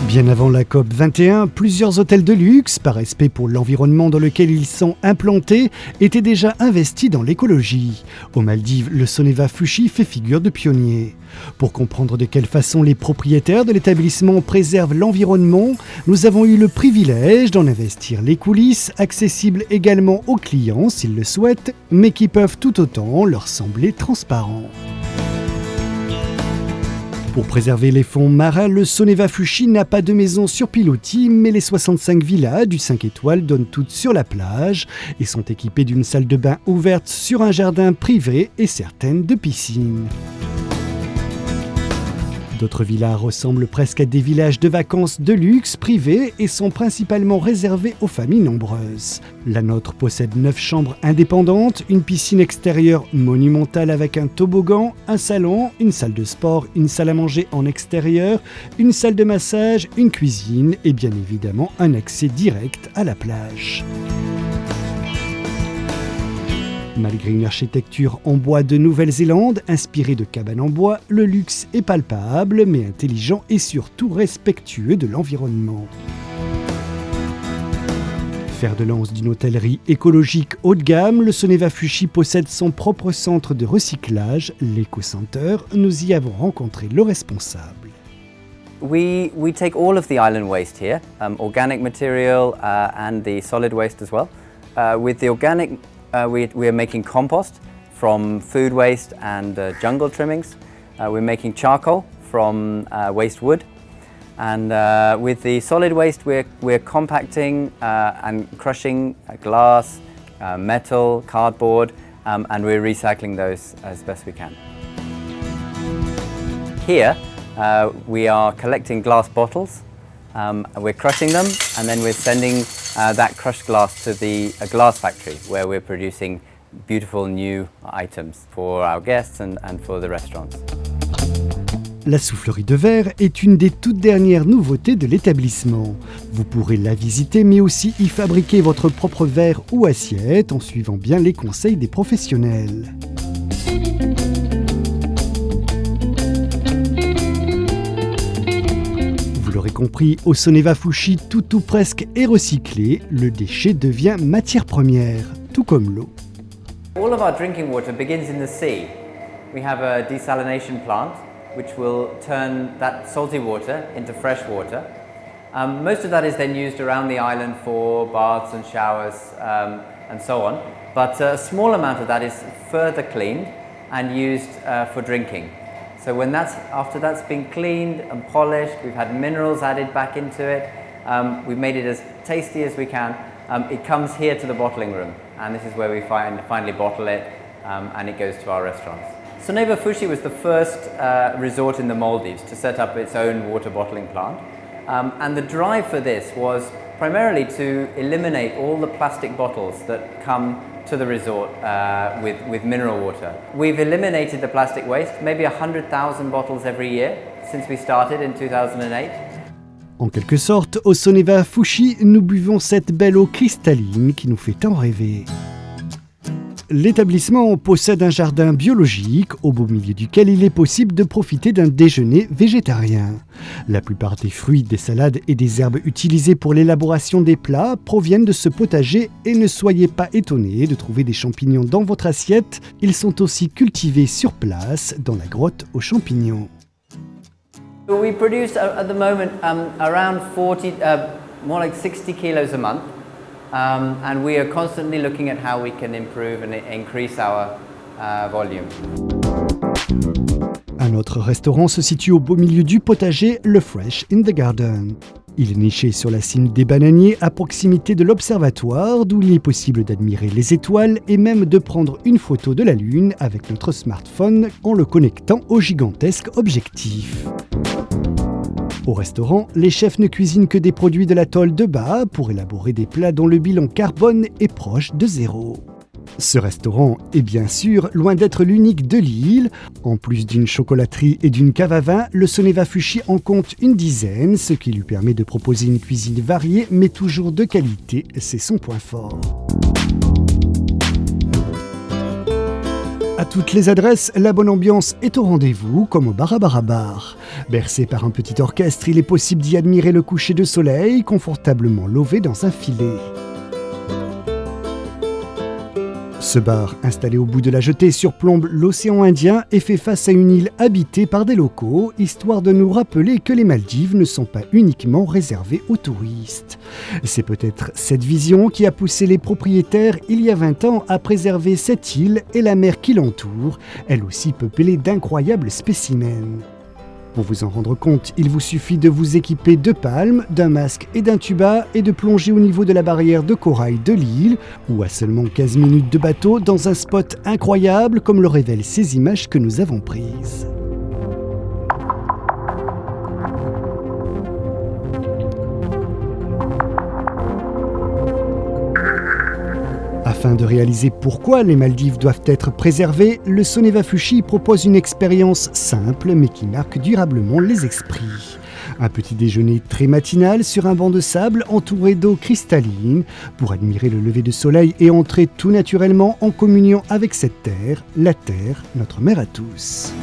Bien avant la COP 21, plusieurs hôtels de luxe, par respect pour l'environnement dans lequel ils sont implantés, étaient déjà investis dans l'écologie. Aux Maldives, le Soneva Fushi fait figure de pionnier. Pour comprendre de quelle façon les propriétaires de l'établissement préservent l'environnement, nous avons eu le privilège d'en investir les coulisses, accessibles également aux clients s'ils le souhaitent, mais qui peuvent tout autant leur sembler transparents. Pour préserver les fonds marins, le Soneva Fushi n'a pas de maison sur pilotis, mais les 65 villas du 5 étoiles donnent toutes sur la plage et sont équipées d'une salle de bain ouverte sur un jardin privé et certaines de piscines. D'autres villas ressemblent presque à des villages de vacances de luxe privés et sont principalement réservés aux familles nombreuses. La nôtre possède 9 chambres indépendantes, une piscine extérieure monumentale avec un toboggan, un salon, une salle de sport, une salle à manger en extérieur, une salle de massage, une cuisine et bien évidemment un accès direct à la plage. Malgré une architecture en bois de Nouvelle-Zélande, inspirée de cabanes en bois, le luxe est palpable, mais intelligent et surtout respectueux de l'environnement. Fer de lance d'une hôtellerie écologique haut de gamme, le Soneva Fushi possède son propre centre de recyclage, l'Eco-Center. Nous y avons rencontré le responsable. We take all of the island waste here, organic material and the solid waste as well. With the organic we are making compost from food waste and jungle trimmings. We're making charcoal from waste wood. And with the solid waste, we're compacting and crushing glass, metal, cardboard, and we're recycling those as best we can. Here, we are collecting glass bottles. We're crushing them and then we're sending that crushed glass to the glass factory where we're producing beautiful new items for our guests and for the restaurants. La soufflerie de verre est une des toutes dernières nouveautés de l'établissement. Vous pourrez la visiter mais aussi y fabriquer votre propre verre ou assiette en suivant bien les conseils des professionnels. Vous l'aurez compris, au Soneva Fushi, tout ou presque est recyclé. Le déchet devient matière première, tout comme l'eau. All of our drinking water begins in the sea. We have a desalination plant which will turn that salty water into fresh water. Most of that is then used around the island for baths and showers and so on. But a small amount of that is further cleaned and used for drinking. So after that's been cleaned and polished, we've had minerals added back into it, we've made it as tasty as we can, it comes here to the bottling room, and this is where we finally bottle it, and it goes to our restaurants. Soneva Fushi was the first resort in the Maldives to set up its own water bottling plant, and the drive for this was primarily to eliminate all the plastic bottles that come to the resort with mineral water. We've eliminated the plastic waste, maybe 100,000 bottles every year since we started in 2008. En quelque sorte, au Soneva Fushi, nous buvons cette belle eau cristalline qui nous fait tant rêver. L'établissement possède un jardin biologique au beau milieu duquel il est possible de profiter d'un déjeuner végétarien. La plupart des fruits, des salades et des herbes utilisées pour l'élaboration des plats proviennent de ce potager et ne soyez pas étonnés de trouver des champignons dans votre assiette. Ils sont aussi cultivés sur place dans la grotte aux champignons. We produce at the moment around 40, more like 60 kilos a month. And we are constantly looking at how we can improve and increase our volume. Un autre restaurant se situe au beau milieu du potager, le Fresh in the Garden. Il est niché sur la cime des bananiers à proximité de l'observatoire d'où il est possible d'admirer les étoiles et même de prendre une photo de la Lune avec notre smartphone en le connectant au gigantesque objectif. Au restaurant, les chefs ne cuisinent que des produits de l'atoll de Ba pour élaborer des plats dont le bilan carbone est proche de zéro. Ce restaurant est bien sûr loin d'être l'unique de l'île. En plus d'une chocolaterie et d'une cave à vin, le Soneva Fushi en compte une dizaine, ce qui lui permet de proposer une cuisine variée mais toujours de qualité, c'est son point fort. À toutes les adresses, la bonne ambiance est au rendez-vous, comme au Barabara Bar. Bercé par un petit orchestre, il est possible d'y admirer le coucher de soleil, confortablement lové dans un filet. Ce bar, installé au bout de la jetée, surplombe l'océan Indien et fait face à une île habitée par des locaux, histoire de nous rappeler que les Maldives ne sont pas uniquement réservées aux touristes. C'est peut-être cette vision qui a poussé les propriétaires, il y a 20 ans, à préserver cette île et la mer qui l'entoure, elle aussi peuplée d'incroyables spécimens. Pour vous en rendre compte, il vous suffit de vous équiper de palmes, d'un masque et d'un tuba et de plonger au niveau de la barrière de corail de l'île, ou à seulement 15 minutes de bateau dans un spot incroyable comme le révèlent ces images que nous avons prises. Afin de réaliser pourquoi les Maldives doivent être préservées, le Soneva Fushi propose une expérience simple mais qui marque durablement les esprits. Un petit déjeuner très matinal sur un banc de sable entouré d'eau cristalline pour admirer le lever de soleil et entrer tout naturellement en communion avec cette terre, la terre, notre mère à tous.